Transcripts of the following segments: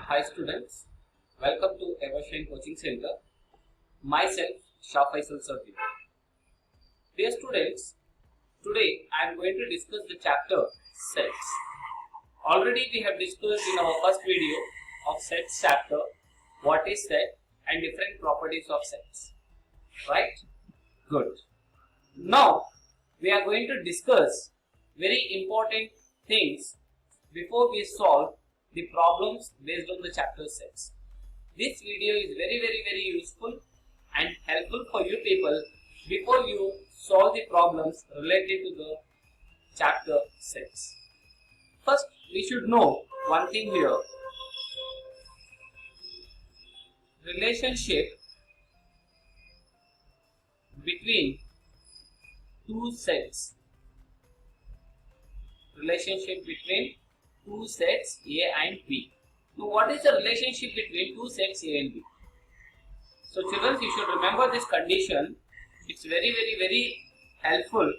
Hi students, welcome to Evershine Coaching Center. Myself, Shah Faisal Sardi. Dear students, today I am going to discuss the chapter sets. Already we have discussed in our first video of sets chapter what is set and different properties of sets. Right? Good. Now we are going to discuss very important things before we solve the problems based on the chapter sets. This video is very useful and helpful for you people before you solve the problems related to the chapter sets. First, we should know one thing here. Relationship between two sets. Relationship between two sets A and B. Now, what is the relationship between two sets A and B? So, children, you should remember this condition. It's very helpful.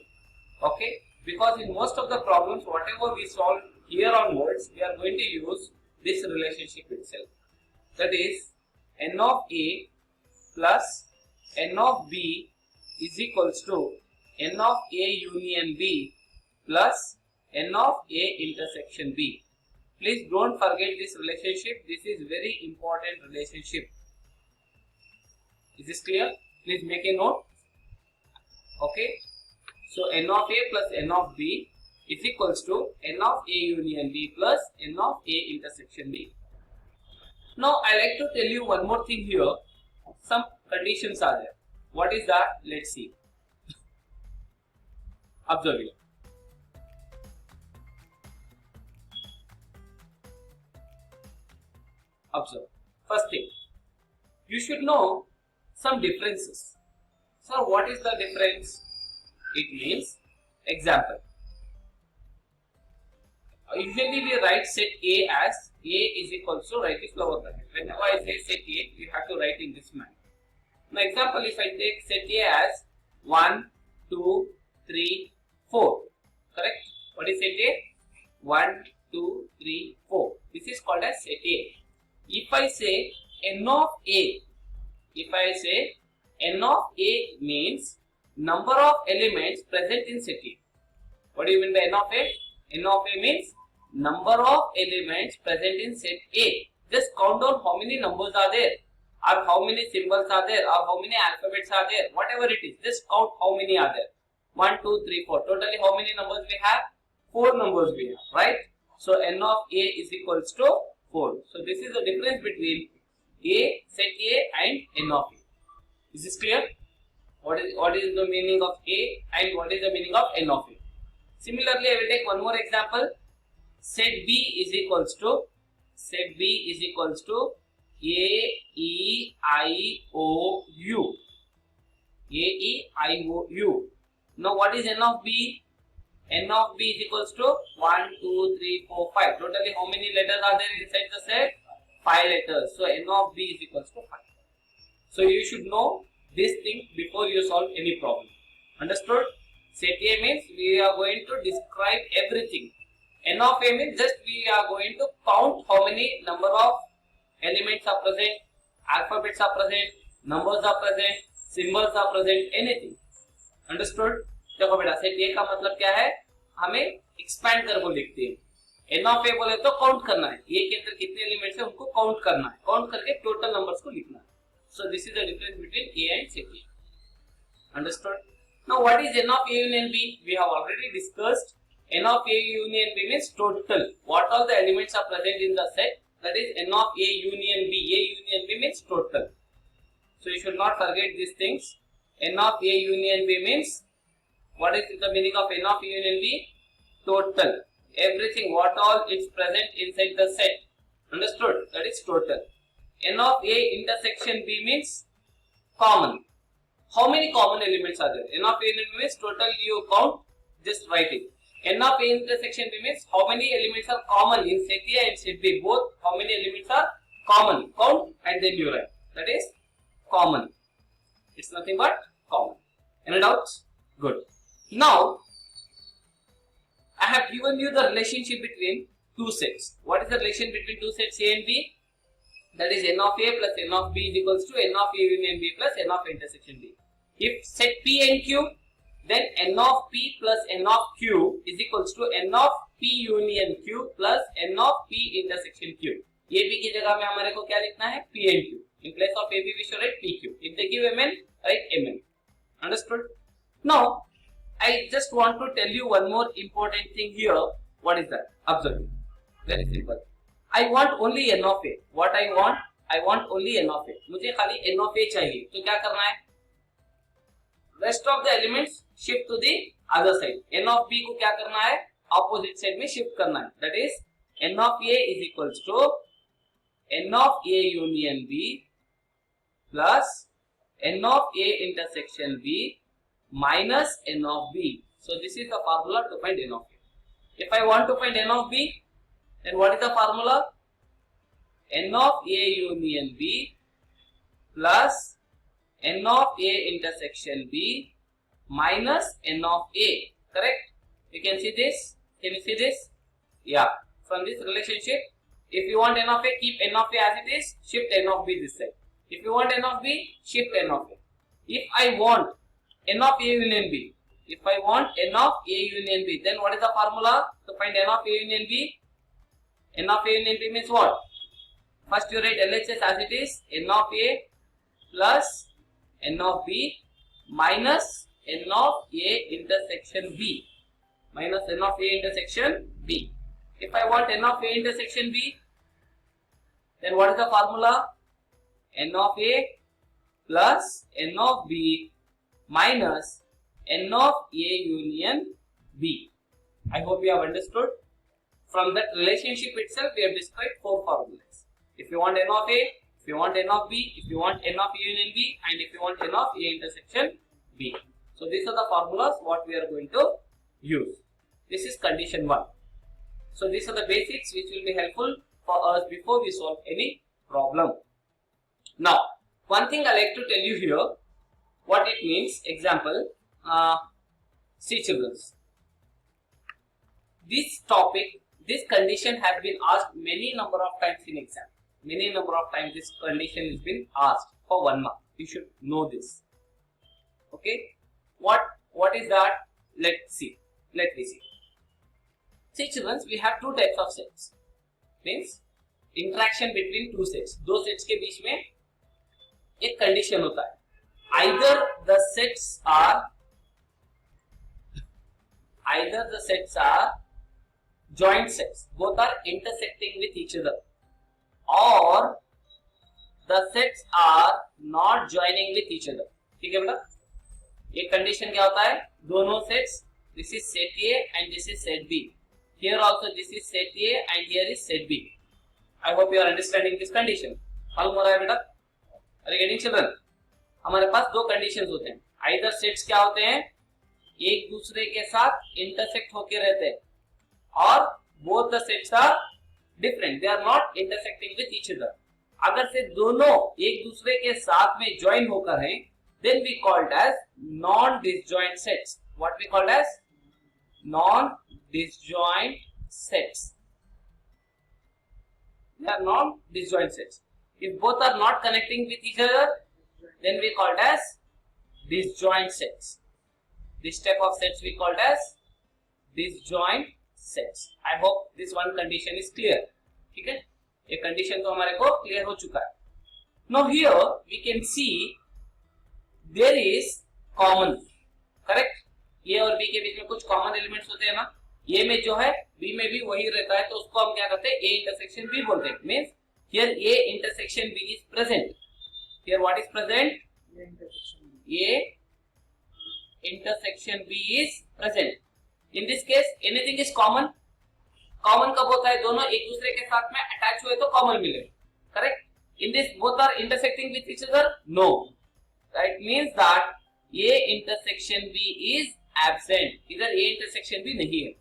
Okay, because in most of the problems, whatever we solve here onwards, we are going to use this relationship itself. That is, n of A plus n of B is equals to n of A union B plus n of A intersection B. Please don't forget this relationship. This is very important relationship. Is this clear? Please make a note. Okay. So n of A plus n of B is equals to n of A union B plus n of A intersection B. Now I like to tell you one more thing here. Some conditions are there. What is that? Let's see. Observe here. Observe. First thing, you should know some differences. So what is the difference? It means, example. Usually we write set A as A is equals to, write the flower bracket. Whenever I say set A, you have to write in this manner. Now example, if I take set A as 1, 2, 3, 4. Correct? What is set A? 1, 2, 3, 4. This is called as set A. If I say n of A, n of A means number of elements present in set A. What do you mean by n of A? N of A means number of elements present in set A. Just count down how many numbers are there, or how many symbols are there, or how many alphabets are there, whatever it is. Just count how many are there. 1, 2, 3, 4. Totally how many numbers we have? 4 numbers we have, right? So n of A is equals to 4. So this is the difference between A, set A and n of A. Is this clear? What is the meaning of A and what is the meaning of n of A? Similarly, I will take one more example. Set B is equals to A, E, I, O, U. A, E, I, O, U. Now what is n of B? N of B is equals to 1, 2, 3, 4, 5. Totally how many letters are there inside the set? 5 letters. So n of B is equals to 5. So you should know this thing before you solve any problem. Understood? Set A means we are going to describe everything. N of A means just we are going to count how many number of elements are present, alphabets are present, numbers are present, symbols are present, anything. Understood? देखो बेटा set ए का मतलब क्या है, हमें expand कर को लिखते हैं. एन ऑफ ए बोले तो काउंट करना है, ए के अंदर कितने एलिमेंट्स है उनको काउंट करना है, काउंट करके टोटल नंबर्स को लिखना है. So this is the difference between A and set A. Understood? Now what is n of A union B? We have already discussed. N of A union B means total what all the elements are present in the set. That is n of A union B. A union B means total. So you should not forget this things. N of A union B means, what is the meaning of n of A union B? Total. Everything, what all is present inside the set. Understood? That is total. N of A intersection B means common. How many common elements are there? N of A union B means total you count, just write it. N of A intersection B means how many elements are common in set A and set B. Both, how many elements are common. Count and then you write. That is common. It's nothing but common. Any doubts? Good. Now, I have given you the relationship between two sets. What is the relation between two sets A and B? that is n of A plus n of B is equals to n of A union B plus n of A intersection B. If set P and Q, then n of P plus n of Q is equals to n of P union Q plus n of P intersection Q. ये B की जगह में हमारे को क्या लिखना है? P and Q. In place of AB we should write PQ. If they give Mn, write Mn. Understood? Now, I just want to tell you one more important thing here. What is that? Observe. Very simple. I want only n of A. What I want? I want only n of A. मुझे खाली n of A चाहिए. तो क्या करना है? Rest of the elements shift to the other side. n of B को क्या करना है? Opposite side में shift करना है. That is n of A is equals to n of A union B plus n of A intersection B minus n of B. So this is the formula to find n of A. If I want to find n of B, then what is the formula? N of A union B plus n of A intersection B minus n of A. Correct? You can see this. Can you see this? Yeah. From this relationship, if you want n of A, keep n of A as it is. Shift n of B this side. If you want n of B, shift n of A. If I want n of A union B, if I want n of A union B, then what is the formula to find n of A union B? N of A union B means what? First you write LHS as it is, n of A plus n of B minus n of A intersection B minus n of A intersection B. If I want n of A intersection B, then what is the formula? N of A plus n of B minus n of A union B. I hope you have understood. From that relationship itself, we have described 4 formulas. If you want n of A, if you want n of B, if you want n of A union B, and if you want n of A intersection B. So these are the formulas what we are going to use. This is condition 1. So these are the basics which will be helpful for us before we solve any problem. Now, one thing I like to tell you here, what it means. Example, see children. This topic, this condition has been asked many number of times in exam. Many number of times this condition has been asked for 1 mark. You should know this. Okay. What is that? Let's see. Let me see. See children, we have 2 types of sets. Means interaction between 2 sets. 2 sets के बीच में एक condition होता है. Either the sets are joint sets. Both are intersecting with each other. Or the sets are not joining with each other. ठीक है बेटा? ये condition क्या होता है? दोनों sets. This is set A and this is set B. Here also this is set A and here is set B. I hope you are understanding this condition. मालूम हो रहा है बेटा? Are you getting children? हमारे पास 2 conditions होते हैं. Either sets क्या होते हैं? एक दूसरे के साथ intersect होके रहते हैं. और both the sets are different. They are not intersecting with each other. अगर से दोनों एक दूसरे के साथ में join होकर हैं, then we called as non-disjoint sets. What we called as non-disjoint sets. They are non-disjoint sets. If both are not connecting with each other, then we called as disjoint sets. This type of sets we called as disjoint sets. I hope this one condition is clear. ठीक है? ये condition तो हमारे को clear हो चुका है. Now here we can see there is common. Correct? A और B के बीच में कुछ common elements होते हैं ना. A में जो है B में भी वही रहता है, तो उसको हम क्या करते हैं? A intersection B बोलते हैं. Means here A intersection B is present. Here what is present? A intersection B is present. In this case, anything is common. Common कब होता है? दोनों एक दूसरे के साथ में attach हुए तो common मिले. Correct? In this, both are intersecting with each other? No. That means that A intersection B is absent. इधर A intersection B नहीं है.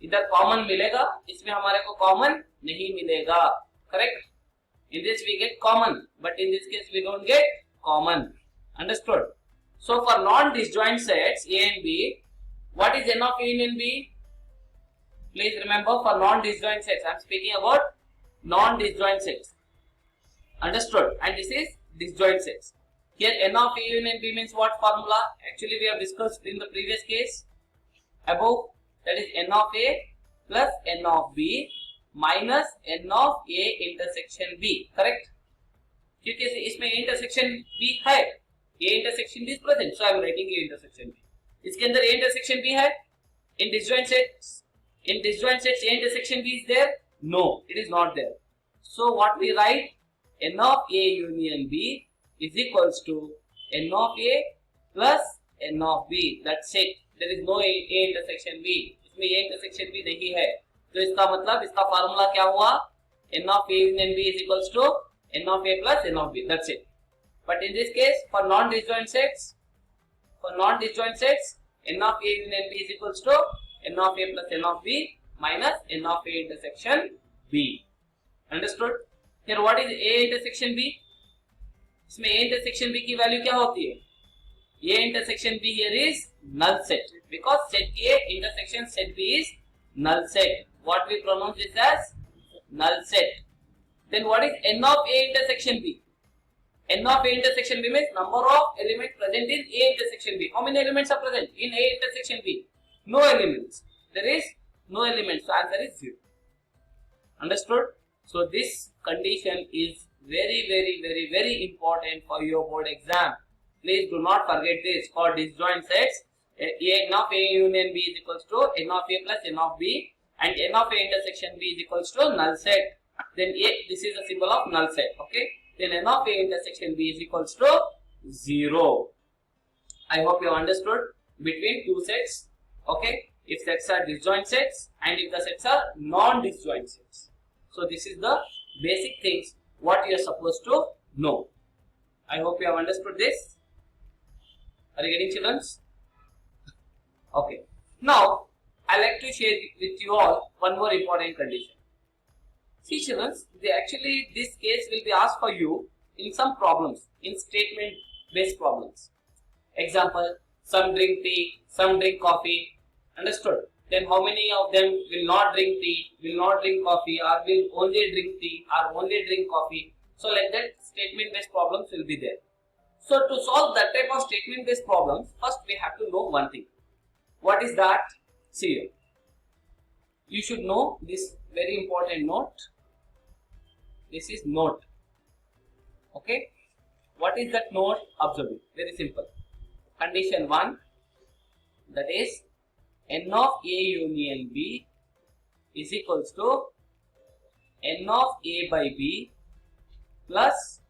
इधर common मिलेगा, इसमें हमारे को common नहीं मिलेगा. Correct? In this we get common, but in this case we don't get common. Understood? So for non-disjoint sets A and B, what is n of A union B? Please remember, for non-disjoint sets, I am speaking about non-disjoint sets. Understood? And this is disjoint sets. Here n of A union B means what formula? Actually we have discussed in the previous case above, that is n of A plus n of B minus n of A intersection B. Correct? क्योंकि इसमें A intersection B है, A intersection B is present, so I am writing A intersection B. इसके अंदर A intersection B है. In disjoint sets A intersection B is there? No, it is not there. So what we write? N of A union B is equals to N of A plus N of B. That's it. There is no A intersection B. इसमें A intersection B नहीं है. तो इसका मतलब इसका formula क्या हुआ? N of A union B is equals to N of A plus N of B. That's it. But in this case, for non-disjoint sets, N of A union B is equals to N of A plus N of B minus N of A intersection B. Understood? Here what is A intersection B? इसमें A intersection B की value क्या होती है? A intersection B here is null set, because set A intersection set B is null set. What we pronounce this as null set. Then what is N of A intersection B? N of A intersection B means number of elements present in A intersection B. How many elements are present in A intersection B? No elements. There is no elements. So answer is 0. Understood? So this condition is very important for your board exam. Please do not forget this. For disjoint sets, N of A union B is equals to N of A plus N of B, and N of A intersection B is equals to null set. Then this is a symbol of null set. Okay. Then N of A intersection B is equals to 0. I hope you have understood between two sets. Okay. If sets are disjoint sets and if the sets are non-disjoint sets. So this is the basic things what you are supposed to know. I hope you have understood this. Are you getting, children? Okay. Now I like to share with you all one more important condition. See, children, this case will be asked for you in some problems, in statement based problems. Example, some drink tea, some drink coffee. Understood? Then how many of them will not drink tea, will not drink coffee, or will only drink tea, or only drink coffee? So like that, statement based problems will be there. So to solve that type of statement based problems, first we have to know one thing. What is that? See here. You should know this very important note. This is note. Okay. What is that note? Observe it. Very simple. Condition 1, that is N of A union B is equals to N of A by B plus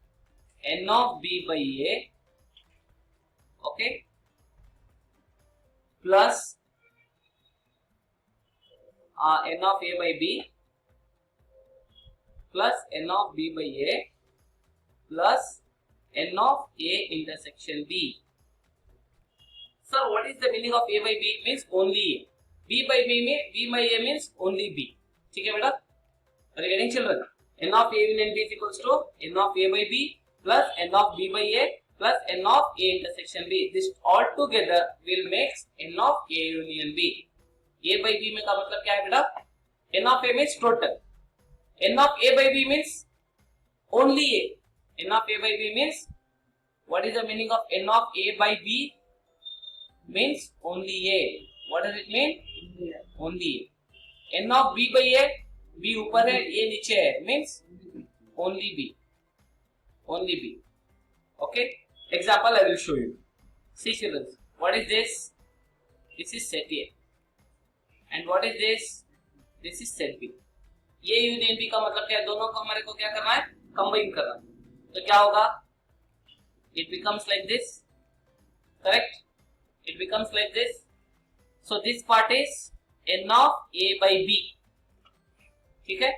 N of B by A, okay, plus N of A by B plus N of B by A plus N of A intersection B. Sir, what is the meaning of A by B? Means only A. B by A means only B. ठीक है बेटा? Are you getting, children? N of A union B is equals to N of A by B plus N of B by A plus N of A intersection B. This all together will make N of A union B. A by B में का मतलब क्या है बेटा? N of A means total. N of A by B means only A. N of A by B means, what is the meaning of N of A by B? Means only A. What does it mean? Only A. N of B by A, B ऊपर है, A नीचे है, means only B. Only B. Okay. Example I will show you. See, children, what is this? This is set A. And what is this? This is set B. ये union B का मतलब क्या है? दोनों को हमारे को क्या करना है? कंबाइन करना है. तो क्या होगा? It becomes like this. Correct? It becomes like this. So this part is N of A by B. ठीक है?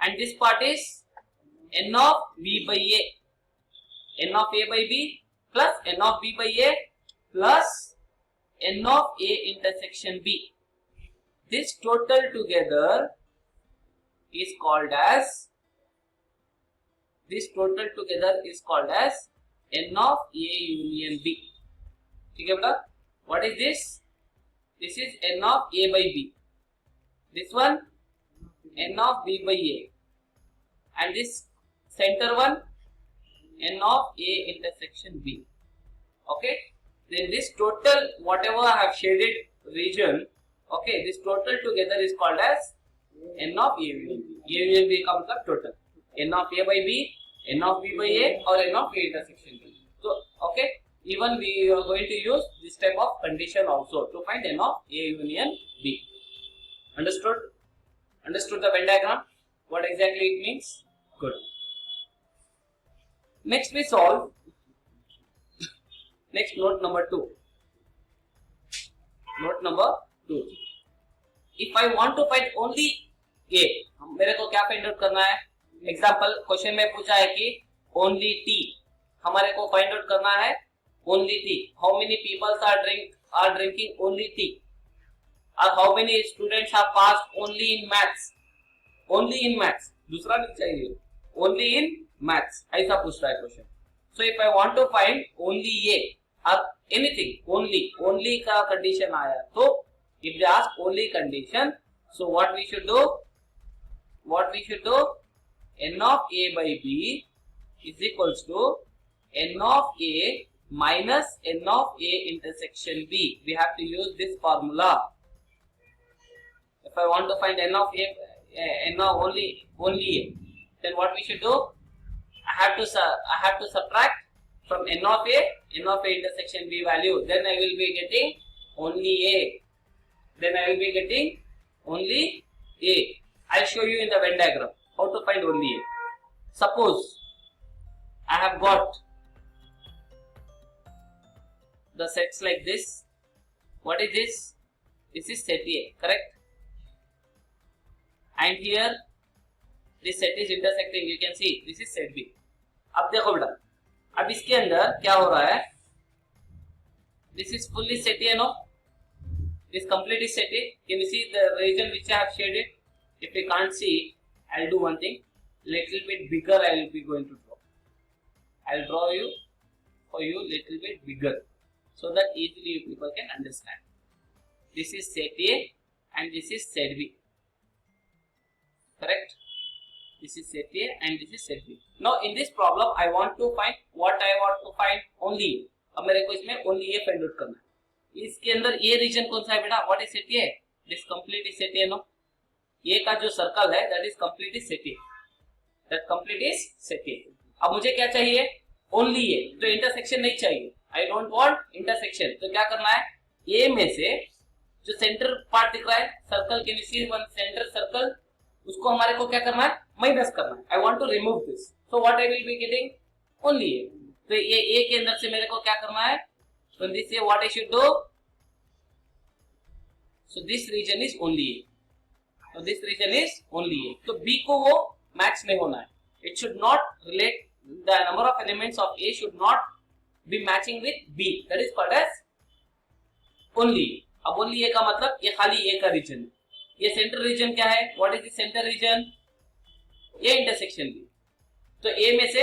And this part is N of B by A. N of A by B plus N of B by A plus N of A intersection B. This total together is called as N of A union B. ठीक है बेटा? What is this? This is N of A by B. This one N of B by A. And this center 1, n of A intersection B. Okay, then this total whatever I have shaded region, okay, this total together is called as n of A union B. A union B का मतलब total n of A by B, n of B by A और n of A intersection B. So okay, even we are going to use this type of condition also to find n of A union B. Understood? Understood the Venn diagram? What exactly it means? Good. Next we solve. Next, note number 2. Note number 2. If I want to find only A, मेरे को क्या find out करना है? Example question में पूछा है कि only T, हमारे को फाइंड आउट करना है only T. How many people are drinking only tea? Or how many students have passed only in maths? Only in maths. दूसरा नहीं चाहिए. Only in maths. ऐसा पूछ रहा है question. So if I want to find only A or anything, only का condition आया, तो if they ask only condition, so what we should do? N of A by B is equals to N of A minus N of A intersection B. We have to use this formula. If I want to find N of A, N of only A, then what we should do? I have to subtract from N of A intersection B value. Then I will be getting only A. I'll show you in the Venn diagram how to find only A. Suppose I have got the sets like this. What is this? This is set A, correct? And here this set is intersecting. You can see this is set B. अब देखो बेटा, अब इसके अंदर क्या हो रहा है? This is fully set A, no? This complete is set A. Can you see the region which I have shaded? If you can't see, I'll do one thing. Little bit bigger I will be going to draw. I'll draw for you little bit bigger, so that easily you people can understand. This is set A and this is set B. Correct? This is set A and this is set B. Now in this problem I want to find only A. अब मेरे को इसमें only A find out करना है. इसके अंदर A region कौन सा है बेटा? What is set A? This complete is set A, no? A का जो सर्कल है that is complete is set A. That complete is set A. अब मुझे क्या चाहिए? Only A. तो intersection नहीं चाहिए. I don't want intersection. तो क्या करना है? A में से जो सेंटर पार्ट दिख रहा है सर्कल के नीचे वन सेंटर सर्कल, उसको हमारे को क्या करना है? माइनस करना है. I want to remove this. So what I will be getting? Only A. तो ये A के अंदर से मेरे को क्या करना है? So in this A what I should do? So this region is only A. So this region is only A. तो B को वो मैच नहीं होना है. It should not relate. The number of elements of A should not be matching with B. That is called as only A. अब only A का मतलब ये खाली A का रीजन है. ये सेंटर रीजन क्या है? What is the center region? A intersection B. तो A में से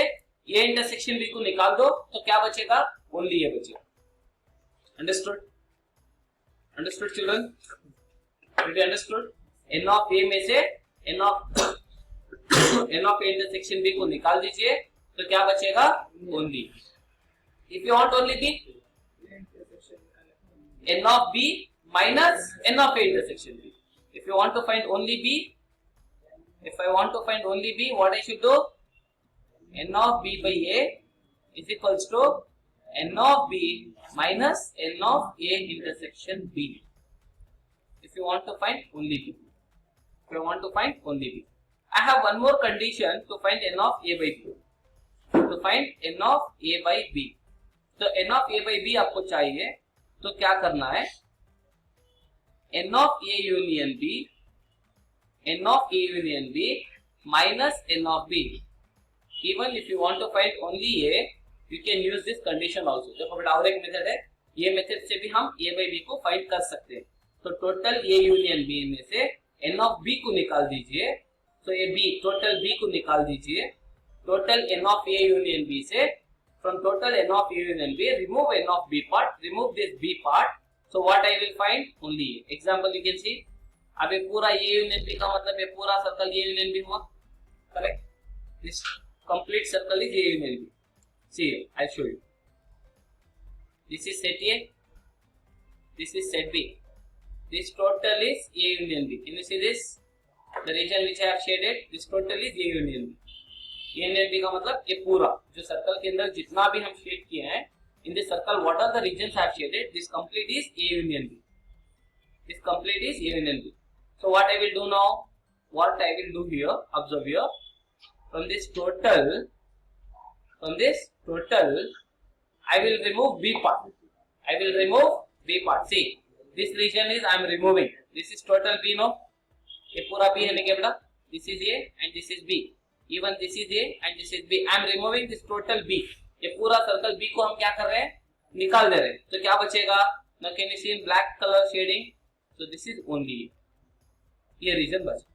A intersection B को निकाल दो तो क्या बचेगा? Only A बचेगा. Understood? Understood children? Did you understood? N of A में से N of A intersection B को निकाल दीजिए तो क्या बचेगा? Only. If you want only B, N of B minus N of A intersection B. If you want to find only B, what I should do? N of B by A is equals to N of B minus N of A intersection B. If you want to find only B. I have one more condition to find N of A by B. तो N of A by B आपको चाहिए तो क्या करना है? N of A union B minus N of B. Even if you want to find only A, you can use this condition also. देखो बेटा और एक मेथड है, ये मेथड से भी हम A by B को फाइंड कर सकते हैं. तो टोटल A union B में से N of B को निकाल दीजिए. तो ये B टोटल B को निकाल दीजिए. Total N of A union B से from total N of A union B remove N of B part, remove this B part. So what I will find? Only A. Example you can see. अब ये पूरा A union B का मतलब ये पूरा circle A union B हुआ, correct? This complete circle is A union B. See, I'll show you. This is set A. This is set B. This total is A union B. Can you see this? The region which I have shaded, this total is A union B. A union B का मतलब ये पूरा जो circle के अंदर जितना भी हम शेड किए हैं, in this circle what are the regions I have shaded? This complete is A union B. This complete is A union B. So what I will do now? What I will do here? Observe here. From this total, I will remove B part. I will remove B part. See, this region is I am removing. This is total B, no? ये पूरा B है क्या बेटा? This is A and this is B. Even this is A and this is B. I am removing this total B. ये पूरा circle B को हम क्या कर रहे हैं? निकाल दे रहे हैं. तो क्या बचेगा? Now can you see in black color shading? So this is only A. ये region बचा.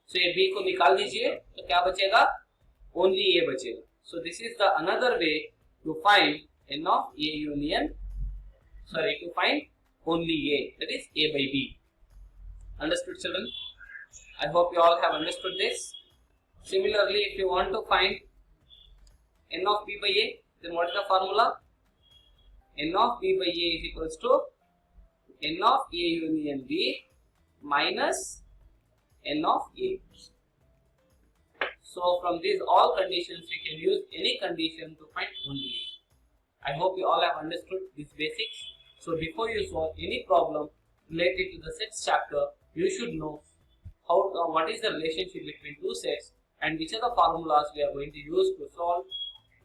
So ये B को निकाल दीजिए. तो क्या बचेगा? Only A बचेगा. So this is the another way to find N of A union. Sorry, to find only A. That is A by B. Understood, children? I hope you all have understood this. Similarly, if you want to find N of B by A, then what is the formula? N of B by A is equals to N of A union B minus N of A. So from these all conditions, we can use any condition to find only A. I hope you all have understood these basics. So before you solve any problem related to the sets chapter, you should know what is the relationship between two sets and which are the formulas we are going to use to solve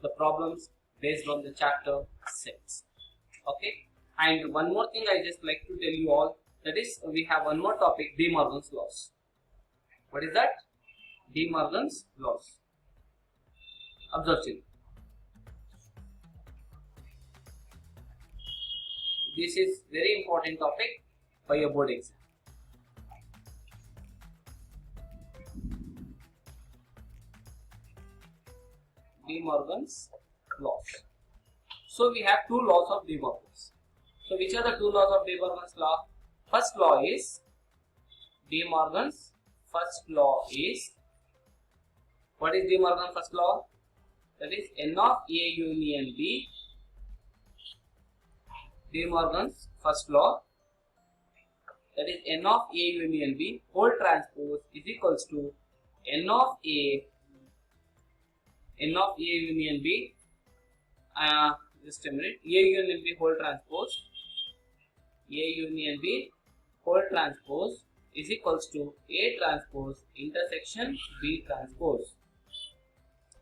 the problems based on the chapter sets. Okay. And one more thing I just like to tell you all, that is we have one more topic, De Morgan's laws. What is that? De Morgan's laws. Observe children. This is very important topic for your board exam. De Morgan's laws. So we have two laws of De Morgan's. So which are the two laws of De Morgan's law? First law is De Morgan's first law is, what is De Morgan's first law? That is N of A union B. De Morgan's first law, that is N of A union B whole transpose is equals to N of A union B, just a minute, A union B whole transpose, A union B whole transpose is equals to A transpose intersection B transpose.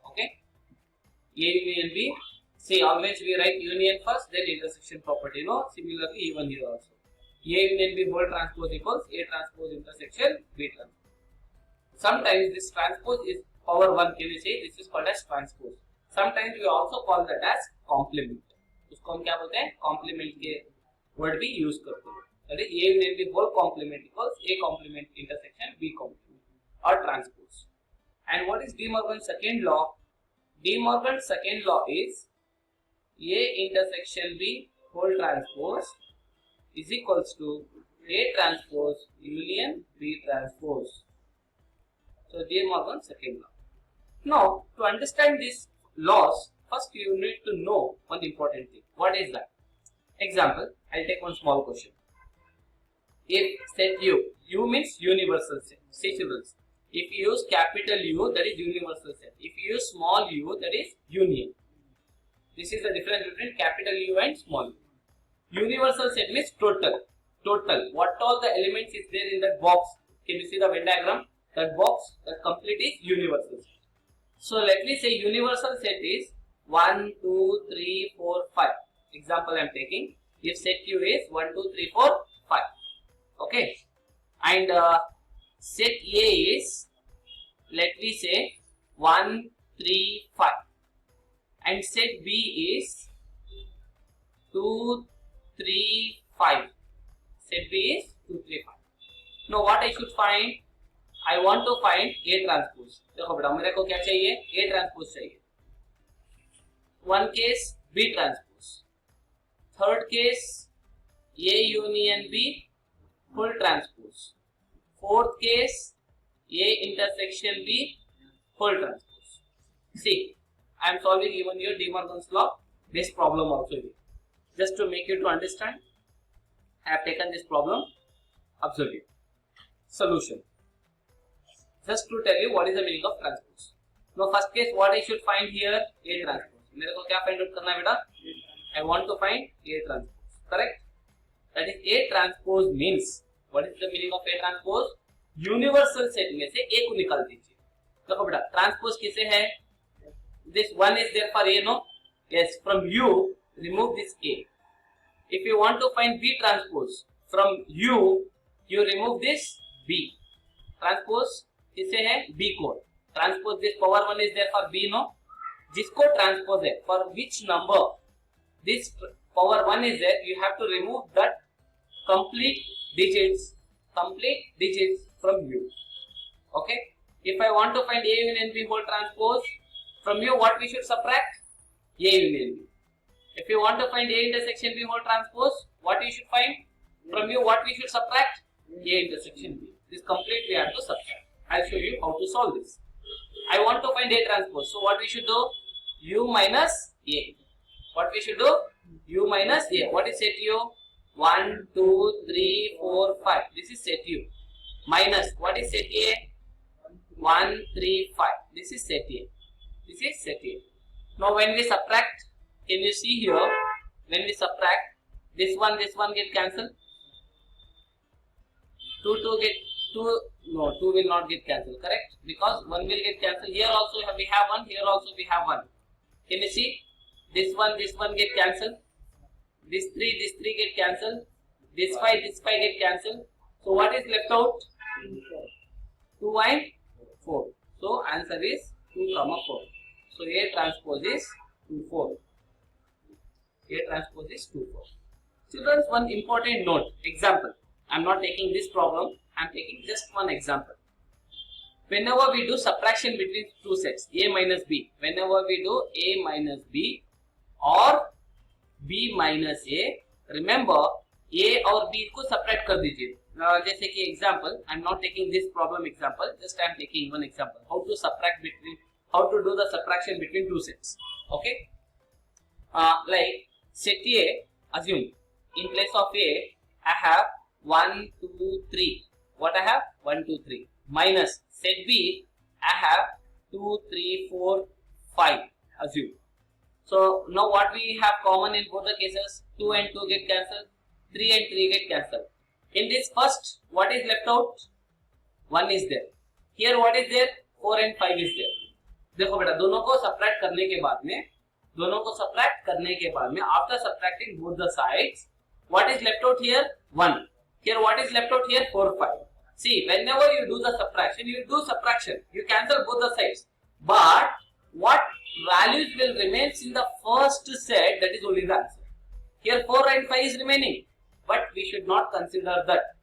Okay, A union B, see always we write union first then intersection property, no? Similarly even here also. A union B whole transpose equals A transpose intersection B transpose. Sometimes this transpose is power 1, can you say this is called as transpose. Sometimes we also call that as complement. उसको हम क्या बोलते हैं? Complement के word भी use करते हैं. That is A union B whole complement equals A complement intersection B complement or transpose. And what is De Morgan's second law? De Morgan's second law is A intersection B whole transpose is equals to A transpose union B transpose. So De Morgan's second law. Now, to understand these laws, first you need to know one important thing. What is that? Example, I'll take one small question. If set U means universal set. See children, if you use capital U, that is universal set. If you use small u, that is union. This is the difference between capital U and small u. Universal set means total. Total. What all the elements is there in that box? Can you see the Venn diagram? That box, that complete is universal set. So let me say universal set is 1, 2, 3, 4, 5. Example I am taking. If set U is 1, 2, 3, 4, 5. Okay. And set A is, let me say 1, 3, 5. And set B is 2, 3, 5. Set B is 2, 3, 5. Now what I should find? I want to find A transpose. देखो बेटा मेरे को क्या चाहिए? A transpose चाहिए. One case B transpose. Third case A union B full transpose. Fourth case A intersection B full transpose. See, I am solving even your De Morgan's law based problem also here. Just to make you to understand, I have taken this problem. Observe it. Solution. Just to tell you what is the meaning of transpose. Now first case, what I should find here? A transpose. मेरे को क्या find out करना है बेटा? I want to find A transpose. Correct? That is A transpose means, what is the meaning of A transpose? Universal set में से A को निकाल दीजिए. देखो बेटा, transpose किसे है? This one is there for A, no? Yes. From U, remove this A. If you want to find B transpose, from U, you remove this B. Transpose किसे है? B को. Transpose this power 1 is there for B, no? जिसको transpose है, for which number this power 1 is there, you have to remove that complete digits from U. Okay? If I want to find A union B whole transpose, from U what we should subtract? A union B. If you want to find A intersection B whole transpose, what you should find? From U what we should subtract? A intersection B. This complete we have to subtract. I'll show you how to solve this. I want to find A transpose. So what we should do? U minus A. What we should do? U minus A. What is set U? 1, 2, 3, 4, 5. This is set U. Minus. What is set A? 1, 3, 5. This is set A. This is set A. Now when we subtract, can you see here? When we subtract, this one get cancelled. 2 get 2. No, 2 will not get cancelled. Correct? Because 1 will get cancelled. Here also we have 1. Here also we have 1. Can you see? This one get cancelled. This 3 get cancelled. This 5 get cancelled. So what is left out? 2 and 4. So answer is 2, 4. So A transpose is 2, 4. A transpose is 2, 4. Children, one important note. Example. I am not taking this problem. I am taking just one example. Whenever we do subtraction between two sets, A minus B, whenever we do A minus B or B minus A, remember A और B को subtract कर दीजिए. जैसे कि example, I am not taking this problem example, just I am taking one example. How to do the subtraction between two sets. Okay? Like set A, assume in place of A, I have 1, 2, 3. What I have? 1, 2, 3. Minus set B, I have 2, 3, 4, 5. Assume. So now what we have common in both the cases? 2 and 2 get cancelled. 3 and 3 get cancelled. In this first, what is left out? 1 is there. Here what is there? 4 and 5 is there. देखो बेटा, दोनों को subtract करने के बाद में, after subtracting both the sides, what is left out here? 1. Here what is left out here? 4, 5. See, whenever you do the subtraction, you cancel both the sides. But what values will remain in the first set, that is only the answer. Here 4 and 5 is remaining. But we should not consider that.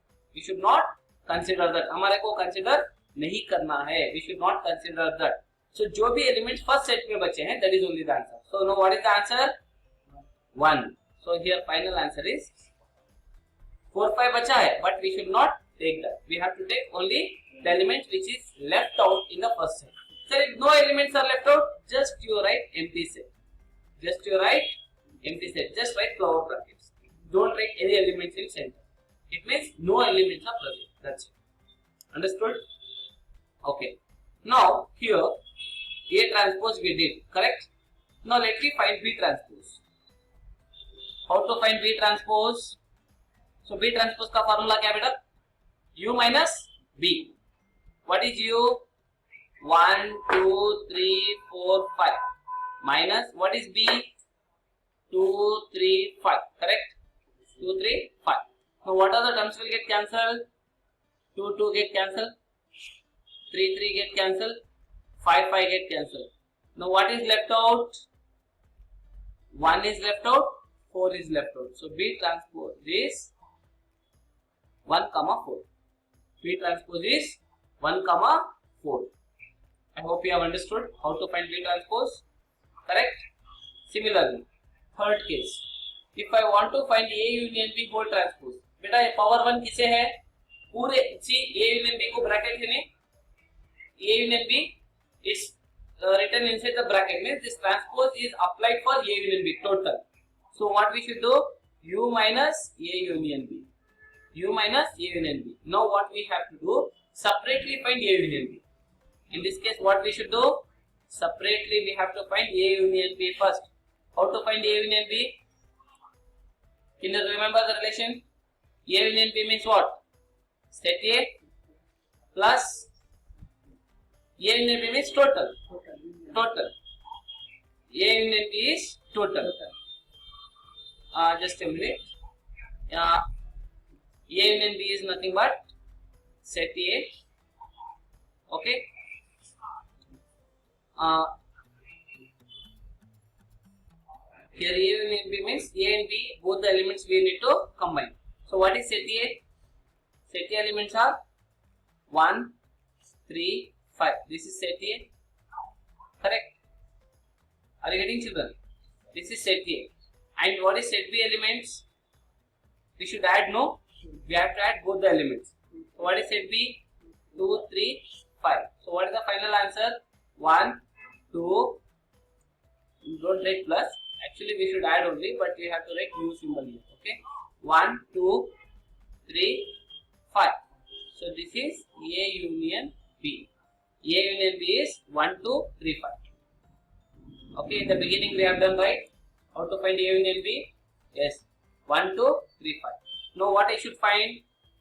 हमारे को consider नहीं करना है. We should not consider that. So जो भी elements first set में बचे हैं, that is only the answer. So now what is the answer? 1. So here final answer is 4, 5 बचा है, but we should not take that. We have to take only the elements which is left out in the first set. So if no elements are left out, just you write empty set. Just write flower brackets. Don't write any elements in center. It means no elements are present. That's it. Understood? Okay. Now here A transpose we did, correct? Now let me find B transpose. How to find B transpose? So B transpose का formula क्या बेटा? U minus B. What is U? 1, 2, 3, 4, 5. Minus what is B? 2, 3, 5. Correct? 2, 3, 5. Now what are the terms will get cancelled? 2, 2 get cancelled. 3, 3 get cancelled. 5, 5 get cancelled. Now what is left out? 1 is left out. 4 is left out. So B transpose is 1, 4. B transpose is 1, 4. I hope you have understood how to find B transpose. Correct? Similarly, third case. If I want to find A union B whole transpose, बेटा ये power 1 किसे है? पूरे see A union B को bracket है नहीं? A union B is written inside the bracket means this transpose is applied for A union B total. So what we should do? U minus A union B. U minus A union B. Now what we have to do? Separately find A union B. In this case, what we should do? Separately we have to find A union B first. How to find A union B? Can you remember the relation? A union B means what? Set A plus A union B means total. Total. A union B is total. Just a minute. A union B is nothing but set A. Okay. Here A union B means A and B, both the elements we need to combine. So what is set A? Set A elements are 1, 3, 5. This is set A. Correct? Are you getting, children? This is set A. And what is set B elements? We should add, no? We have to add both the elements. So what is set B? 2, 3, 5. So what is the final answer? 1, 2. Don't write plus. Actually we should add only, but we have to write U symbol here. Okay? 1, 2, 3, 5. So this is A union B. A union B is 1, 2, 3, 5. Okay, in the beginning we have done right. How to find A union B? Yes, 1, 2, 3, 5. Now what I should find?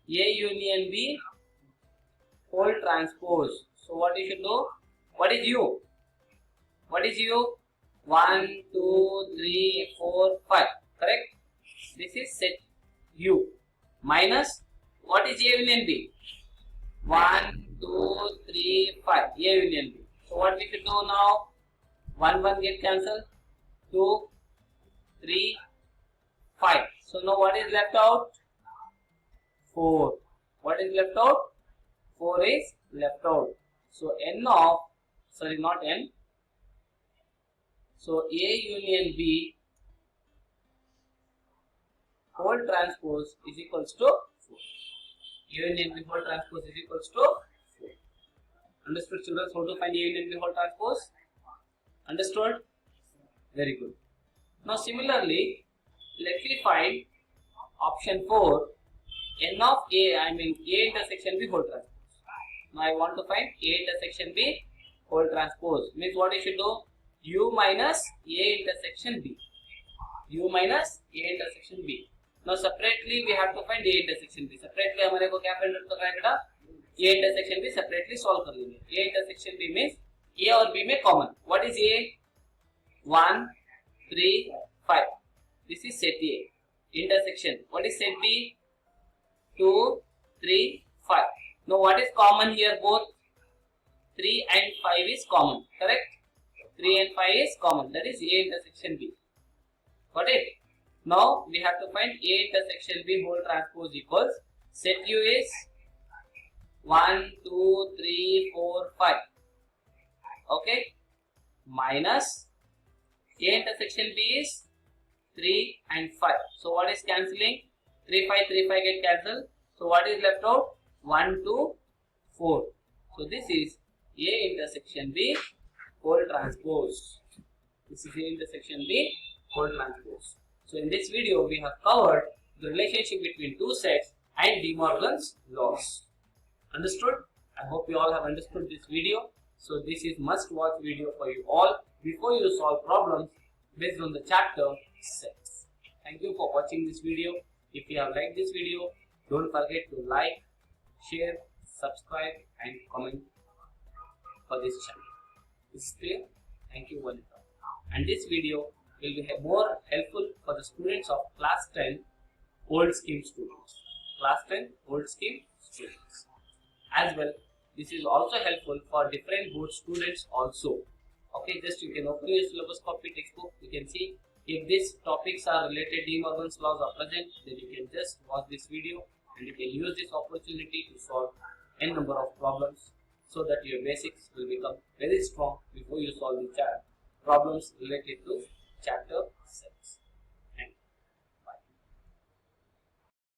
A union B whole transpose. So what you should do? What is U? What is U? 1, 2, 3, 4, 5. Correct? This is set U. Minus, what is A union B? 1, 2, 3, 5. A union B. So what we should do now? 1, 1 get cancelled. 2, 3, 5. So now what is left out? 4. What is left out? 4 is left out. So N of, sorry, not N. So A union B whole transpose is equals to 4. A union B whole transpose is equals to 4. Understood, children? How to find A union B whole transpose? Understood? Very good. Now similarly, let me find option 4, N of A, I mean A intersection B whole transpose. Now I want to find A intersection B whole transpose. Means what I should do? U minus A intersection B. U minus A intersection B. Now separately we have to find A intersection B. Separately हमारे को क्या find करना है बेटा? A intersection B separately solve कर लेंगे. A intersection B means A और B में common. What is A? 1, 3, 5. This is set A. Intersection. What is set B? 2, 3, 5. Now what is common here? Both 3 and 5 is common. Correct? 3 and 5 is common. That is A intersection B. Got it? Now we have to find A intersection B whole transpose equals set U is 1, 2, 3, 4, 5. Okay? Minus A intersection B is 3 and 5. So what is cancelling? 3, 5, 3, 5 get cancelled. So what is left out? 1, 2, 4. So this is A intersection B whole transpose. This is A intersection B whole transpose. So in this video we have covered the relationship between two sets and De Morgan's laws. Understood? I hope you all have understood this video. So this is must watch video for you all before you solve problems based on the chapter sets. Thank you for watching this video. If you have liked this video, don't forget to like, share, subscribe and comment for this channel. This is clear? Thank you, Vanita. And this video will be more helpful for the students of class 10 old scheme students. Class 10 old scheme students. As well, this is also helpful for different board students also. Okay, just you can open your syllabus copy textbook. You can see if these topics are related, De Morgan's laws are present, then you can just watch this video and you can use this opportunity to solve n number of problems so that your basics will become very strong before you solve the problems related to chapter 6.